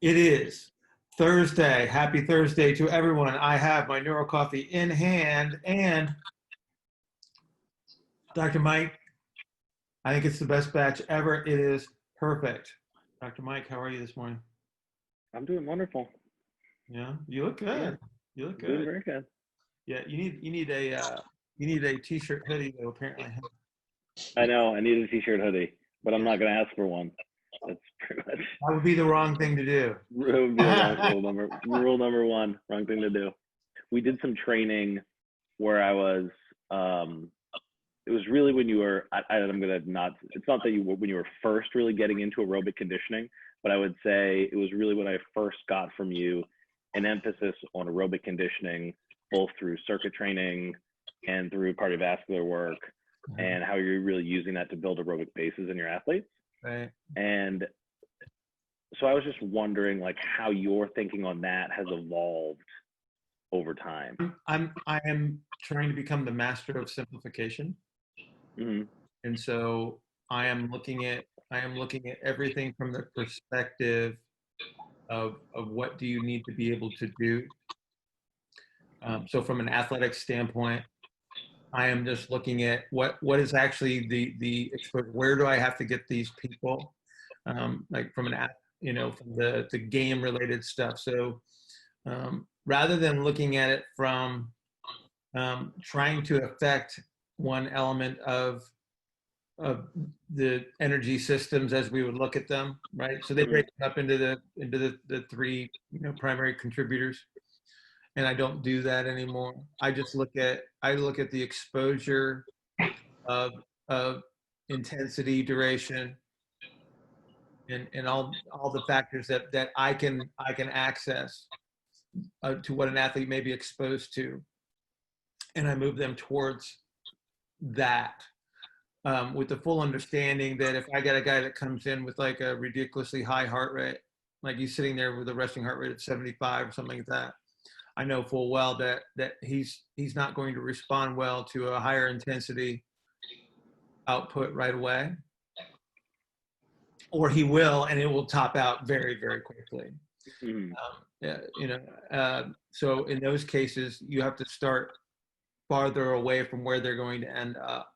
It is Thursday. Happy Thursday to everyone. I have my Neuro Coffee in hand, and Dr. Mike, I think it's the best batch ever. It is perfect. Dr. Mike, how are you this morning? I'm doing wonderful. Yeah, you look Yeah, good. You look doing good. very good. Yeah, you need a t-shirt hoodie though, apparently. I know I need a t-shirt hoodie, but I'm Yeah, not going to ask for one. That's pretty much that would be the wrong thing to do. it would be the wrong rule number one, wrong thing to do. We did some training where I was. Um, it was really when you were. I'm gonna not. It's not that you when you were first really getting into aerobic conditioning, but I would say it was really when I first got from you an emphasis on aerobic conditioning, both through circuit training and through cardiovascular work, and how you're really using that to build aerobic bases in your athletes. Right. And so I was just wondering, like, how your thinking on that has evolved over time. I am trying to become the master of simplification. Mm-hmm. And so I am looking at everything from the perspective of what do you need to be able to do. So from an athletic standpoint, I am just looking at what is actually the exposure. Where do I have to get these people? Like from from the game related stuff. So rather than looking at it from trying to affect one element of the energy systems as we would look at them, right? So they break it up into the three primary contributors, and I don't do that anymore. I look at the exposure of intensity, duration, and all the factors that I can access to what an athlete may be exposed to, and I move them towards that. With the full understanding that if I get a guy that comes in with like a ridiculously high heart rate, like he's sitting there with a resting heart rate at 75 or something like that, I know full well that he's not going to respond well to a higher intensity output right away, or he will, and it will top out very, very quickly. Mm-hmm. Yeah, so in those cases, you have to start farther away from where they're going to end up,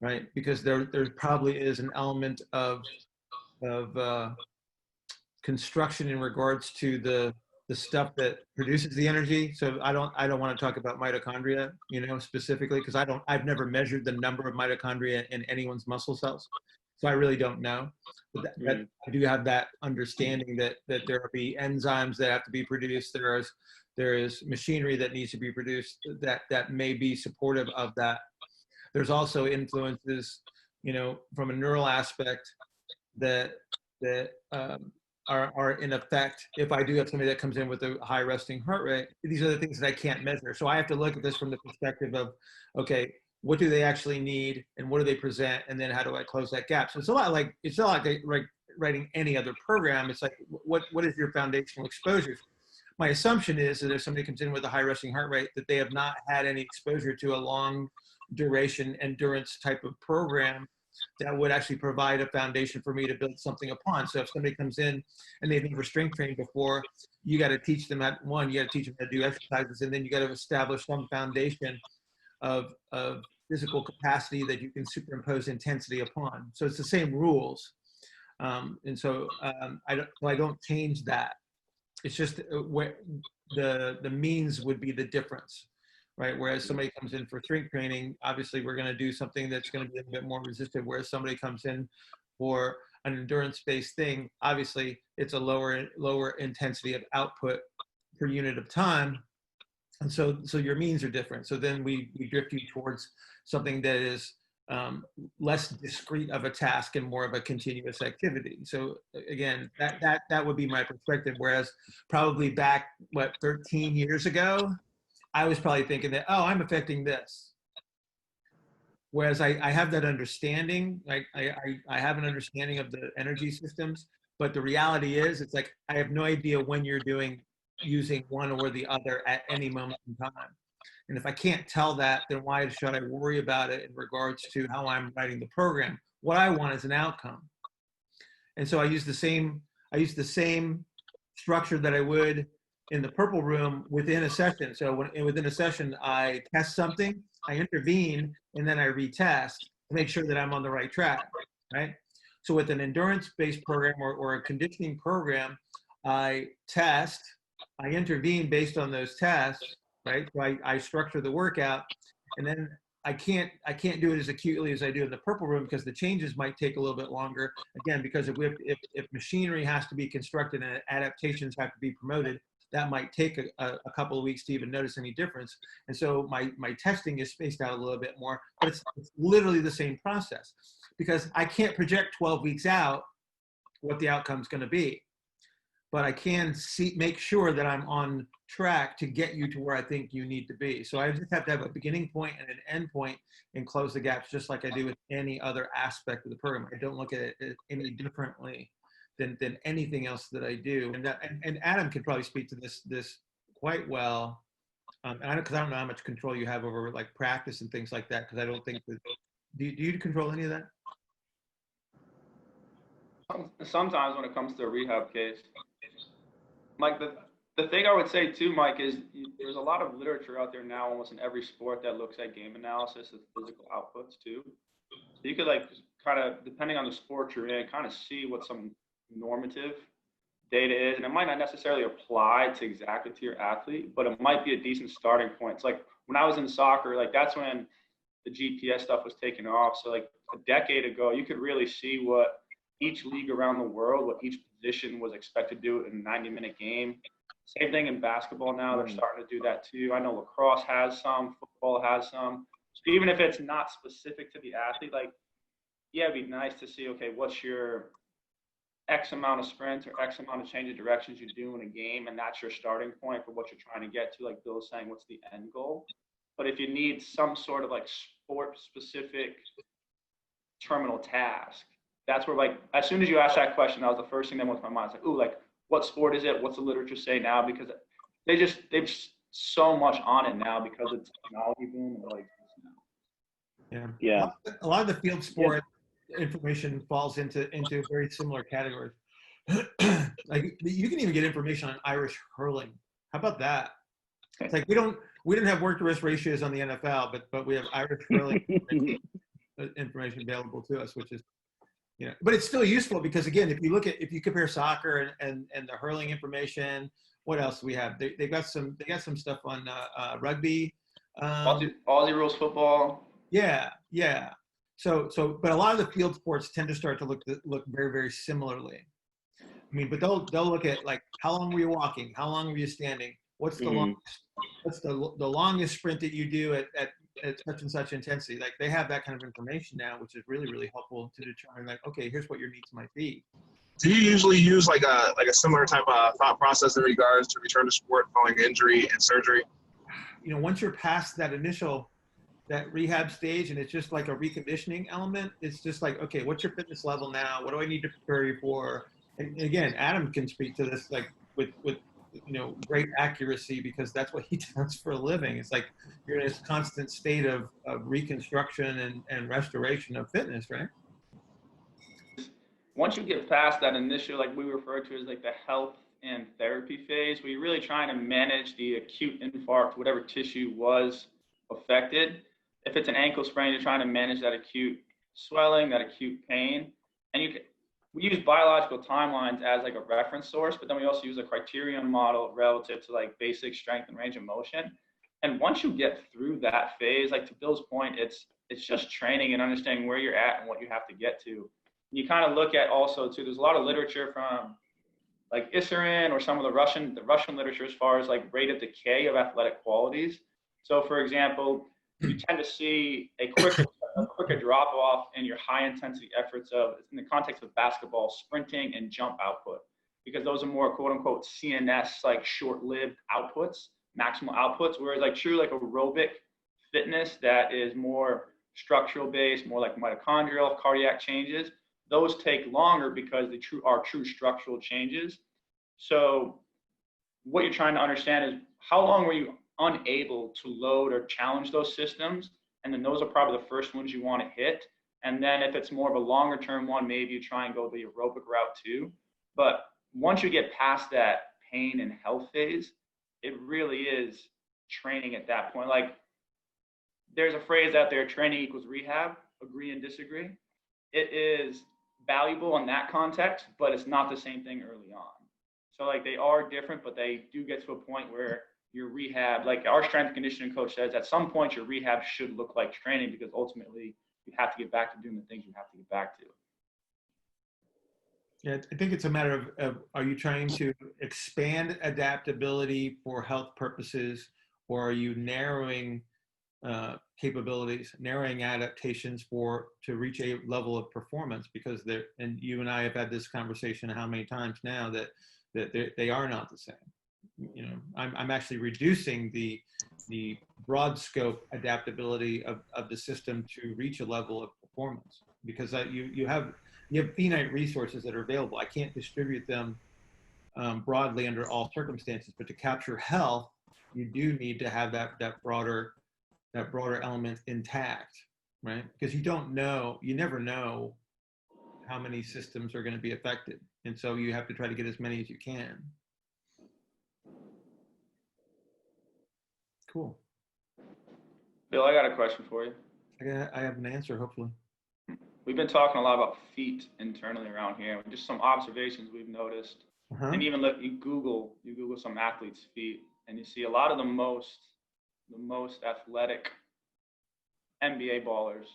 right? Because there probably is an element of construction in regards to the stuff that produces the energy. So I don't want to talk about mitochondria, specifically, because I've never measured the number of mitochondria in anyone's muscle cells, so I really don't know. But that I do have that understanding that there will be enzymes that have to be produced. There is machinery that needs to be produced that may be supportive of that. There's also influences, from a neural aspect that are in effect. If I do have somebody that comes in with a high resting heart rate, these are the things that I can't measure. So I have to look at this from the perspective of, okay, what do they actually need, and what do they present, and then how do I close that gap? So it's not like writing any other program. It's like, what is your foundational exposures? My assumption is that if somebody comes in with a high resting heart rate, that they have not had any exposure to a long duration endurance type of program that would actually provide a foundation for me to build something upon. So if somebody comes in and they've never strength trained before, you got to teach them you got to teach them how to do exercises, and then you got to establish some foundation of physical capacity that you can superimpose intensity upon. So it's the same rules. I don't change that. It's just where the means would be the difference, right? Whereas somebody comes in for strength training, obviously we're going to do something that's going to be a bit more resistant. Whereas somebody comes in for an endurance-based thing, obviously it's a lower intensity of output per unit of time, and so your means are different. So then we drift you towards something that is less discrete of a task and more of a continuous activity. So again, that would be my perspective. Whereas probably back 13 years ago, I was probably thinking that, oh, I'm affecting this. Whereas I have that understanding, I have an understanding of the energy systems, but the reality is, it's like I have no idea when you're using one or the other at any moment in time. And if I can't tell that, then why should I worry about it in regards to how I'm writing the program? What I want is an outcome. And so I use the same structure that I would in the purple room within a session. So within a session, I test something, I intervene, and then I retest to make sure that I'm on the right track, right? So with an endurance-based program or a conditioning program, I test, I intervene based on those tests, right? So I structure the workout, and then I can't do it as acutely as I do in the purple room because the changes might take a little bit longer. Again, because if machinery has to be constructed and adaptations have to be promoted, that might take a couple of weeks to even notice any difference. And so my testing is spaced out a little bit more, but it's literally the same process because I can't project 12 weeks out what the outcome's going to be. But I can make sure that I'm on track to get you to where I think you need to be. So I just have to have a beginning point and an end point and close the gaps just like I do with any other aspect of the program. I don't look at it any differently than anything else that I do. And Adam could probably speak to this quite well. And I don't know how much control you have over like practice and things like that, because I don't think that, do you control any of that? Sometimes when it comes to a rehab case, Mike, the thing I would say too, Mike, is there's a lot of literature out there now, almost in every sport, that looks at game analysis of physical outputs too. So you could like kind of, depending on the sport you're in, kind of see what some normative data is, and it might not necessarily apply to exactly to your athlete, but it might be a decent starting point. It's like when I was in soccer, like that's when the GPS stuff was taking off. So like a decade ago, you could really see what each league around the world, what each position was expected to do in a 90-minute game. Same thing in basketball now. They're starting to do that too. I know lacrosse has some, football has some. So even if it's not specific to the athlete, like, yeah, it'd be nice to see, okay, what's your X amount of sprints or X amount of change of directions you do in a game, and that's your starting point for what you're trying to get to. Like Bill was saying, what's the end goal? But if you need some sort of like sport-specific terminal task, that's where, like, as soon as you asked that question, that was the first thing that went to my mind. It's like, ooh, like, what sport is it? What's the literature say now? Because they've so much on it now because of technology boom. Like, Yeah. A lot of the field sport information falls into very similar categories. Like you can even get information on Irish hurling. How about that? It's like we didn't have work to risk ratios on the NFL, but we have Irish hurling information available to us, which is, you know, but it's still useful because again, if you compare soccer and the hurling information, what else do we have? They got some stuff on rugby, Aussie rules football. Yeah. So, but a lot of the field sports tend to start to look very, very similarly. I mean, but they'll look at like how long were you walking, how long were you standing, what's the longest sprint that you do at such and such intensity. Like they have that kind of information now, which is really, really helpful to determine like, okay, here's what your needs might be. Do you usually use like a similar type of thought process in regards to return to sport following injury and surgery? You know, once you're past that rehab stage and it's just like a reconditioning element, it's just like, okay, what's your fitness level now? What do I need to prepare you for? And again, Adam can speak to this like with you know, great accuracy because that's what he does for a living. It's like you're in this constant state of reconstruction and restoration of fitness, right? Once you get past that initial, like we refer to as like the health and therapy phase, where you're really trying to manage the acute infarct, whatever tissue was affected. If it's an ankle sprain, you're trying to manage that acute swelling, that acute pain. And we use biological timelines as like a reference source, but then we also use a criterion model relative to like basic strength and range of motion. And once you get through that phase, like to Bill's point, it's just training and understanding where you're at and what you have to get to. You kind of look at also too, there's a lot of literature from like Isserin or some of the Russian literature as far as like rate of decay of athletic qualities. So for example, you tend to see a quicker drop off in your high intensity efforts in the context of basketball, sprinting and jump output, because those are more quote unquote CNS, like short-lived outputs, maximal outputs, whereas like true like aerobic fitness that is more structural based, more like mitochondrial, cardiac changes, those take longer because they are true structural changes. So what you're trying to understand is how long were you unable to load or challenge those systems, and then those are probably the first ones you want to hit. And then if it's more of a longer term one, maybe you try and go the aerobic route too. But once you get past that pain and health phase, it really is training at that point. Like, there's a phrase out there, training equals rehab, agree and disagree. It is valuable in that context, but it's not the same thing early on. So like, they are different, but they do get to a point where your rehab, like our strength conditioning coach says, at some point your rehab should look like training, because ultimately you have to get back to doing the things you have to get back to. Yeah, I think it's a matter of are you trying to expand adaptability for health purposes, or are you narrowing capabilities, narrowing adaptations to reach a level of performance? Because and you and I have had this conversation how many times now that they are not the same. You know, I'm actually reducing the broad scope adaptability of the system to reach a level of performance, because you have finite resources that are available. I can't distribute them broadly under all circumstances, but to capture health, you do need to have that broader element intact, right? Because you never know how many systems are going to be affected, and so you have to try to get as many as you can. Cool. Bill, I got a question for you. I have an answer, hopefully. We've been talking a lot about feet internally around here, and just some observations we've noticed. And even look, you Google some athletes' feet, and you see a lot of the most athletic NBA ballers,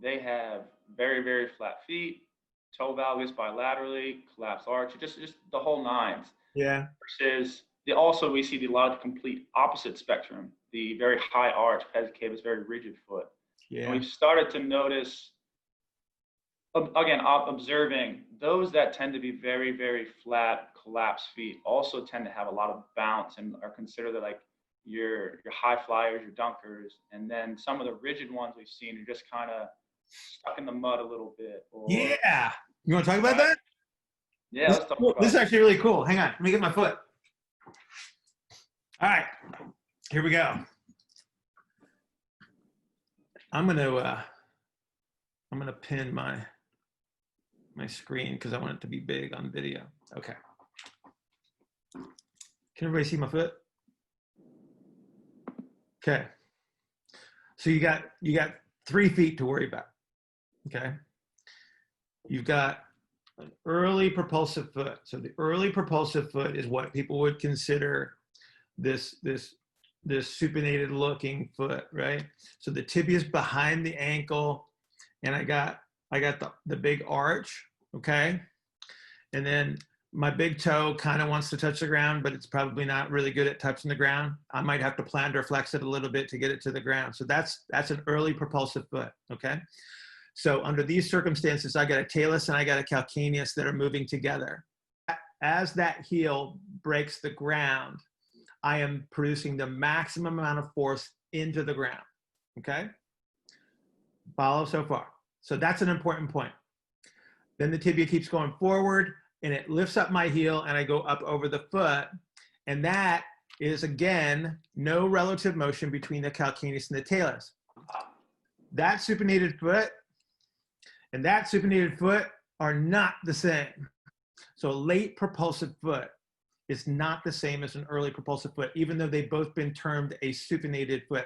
they have very, very flat feet, toe valgus bilaterally, collapsed arch, just the whole nines. Yeah. Versus also we see a lot of the complete opposite spectrum, the very high arch, pedicabus, very rigid foot. Yeah. And we've started to notice, again, observing those that tend to be very, very flat, collapsed feet also tend to have a lot of bounce and are considered like your high flyers, your dunkers. And then some of the rigid ones we've seen are just kind of stuck in the mud a little bit. Yeah. You want to talk about that? Yeah, let's talk about this is actually really cool. Hang on. Let me get my foot. All right. Here we go. I'm gonna pin my screen because I want it to be big on video. Okay. Can everybody see my foot? Okay. So you got 3 feet to worry about. Okay. You've got an early propulsive foot. So the early propulsive foot is what people would consider this supinated looking foot, right? So the tibia is behind the ankle, and I got the big arch, okay? And then my big toe kind of wants to touch the ground, but it's probably not really good at touching the ground. I might have to plantar flex it a little bit to get it to the ground. So that's an early propulsive foot, okay? So under these circumstances, I got a talus and I got a calcaneus that are moving together. As that heel breaks the ground, I am producing the maximum amount of force into the ground, okay? Follow so far. So that's an important point. Then the tibia keeps going forward and it lifts up my heel and I go up over the foot. And that is, again, no relative motion between the calcaneus and the talus. That supinated foot and that supinated foot are not the same. So a late propulsive foot is not the same as an early propulsive foot, even though they've both been termed a supinated foot.